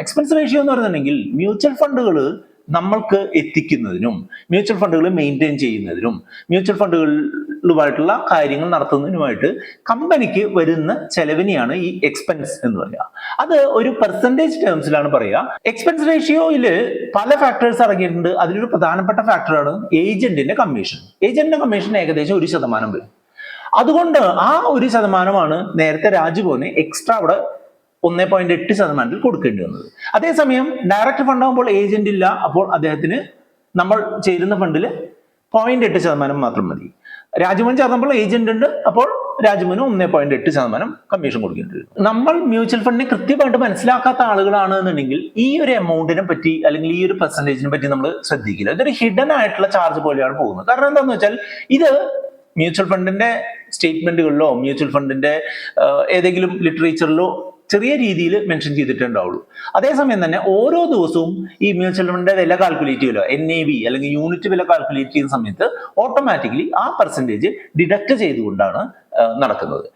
Expense ratio എന്ന് പറയുന്നുണ്ടെങ്കിൽ mutual ഫണ്ടുകൾ നമ്മൾക്ക് എത്തിക്കുന്നതിനും മ്യൂച്വൽ ഫണ്ടുകൾ മെയിൻറ്റെയിൻ ചെയ്യുന്നതിനും മ്യൂച്വൽ ഫണ്ടുകളുമായിട്ടുള്ള കാര്യങ്ങൾ നടത്തുന്നതിനുമായിട്ട് കമ്പനിക്ക് വരുന്ന ചെലവിനെയാണ് ഈ എക്സ്പെൻസ് എന്ന് പറയുക. അത് ഒരു പെർസെൻറ്റേജ് ടേംസിലാണ് പറയുക. എക്സ്പെൻസ് റേഷ്യോയിൽ പല ഫാക്ടേഴ്സ് അടങ്ങിയിട്ടുണ്ട്. അതിലൊരു പ്രധാനപ്പെട്ട ഫാക്ടറാണ് ഏജന്റിന്റെ കമ്മീഷൻ. ഏജന്റിന്റെ കമ്മീഷൻ ഏകദേശം 1% വരും. അതുകൊണ്ട് ആ 1%മാണ് നേരത്തെ രാജ്ഭവന് എക്സ്ട്രാ അവിടെ 1.8% കൊടുക്കേണ്ടി വന്നത്. അതേസമയം ഡയറക്റ്റ് ഫണ്ട് ആകുമ്പോൾ ഏജന്റ് ഇല്ല, അപ്പോൾ അദ്ദേഹത്തിന് നമ്മൾ ചേരുന്ന ഫണ്ടിൽ 0.8% മാത്രം മതി. രാജ്ഭവൻ ചേർന്നപ്പോൾ ഏജന്റ് ഉണ്ട്, അപ്പോൾ രാജ്ഭവന് 1.8% കമ്മീഷൻ കൊടുക്കേണ്ടി വരും. നമ്മൾ മ്യൂച്വൽ ഫണ്ടിനെ കൃത്യമായിട്ട് മനസ്സിലാക്കാത്ത ആളുകളാണ് എന്നുണ്ടെങ്കിൽ ഈ ഒരു എമൗണ്ടിനെ പറ്റി അല്ലെങ്കിൽ ഈ ഒരു പെർസെൻറ്റേജിനെ പറ്റി നമ്മൾ ശ്രദ്ധിക്കില്ല. ഇതൊരു ഹിഡൻ ആയിട്ടുള്ള ചാർജ് പോലെയാണ് പോകുന്നത്. കാരണം എന്താണെന്ന് വെച്ചാൽ ഇത് മ്യൂച്വൽ ഫണ്ടിന്റെ സ്റ്റേറ്റ്മെന്റുകളിലോ മ്യൂച്വൽ ഫണ്ടിന്റെ ഏതെങ്കിലും ലിറ്ററേച്ചറിലോ ചെറിയ രീതിയിൽ മെൻഷൻ ചെയ്തിട്ടുണ്ടാവുള്ളൂ. അതേസമയം തന്നെ ഓരോ ദിവസവും ഈ മ്യൂച്വൽ ഫണ്ടിന്റെ വില കാൽക്കുലേറ്റ് ചെയ്യുമല്ലോ, NAV അല്ലെങ്കിൽ യൂണിറ്റ് വില കാൽക്കുലേറ്റ് ചെയ്യുന്ന സമയത്ത് ഓട്ടോമാറ്റിക്കലി ആ പെർസെൻറ്റേജ് ഡിഡക്ട് ചെയ്തുകൊണ്ടാണ് നടക്കുന്നത്.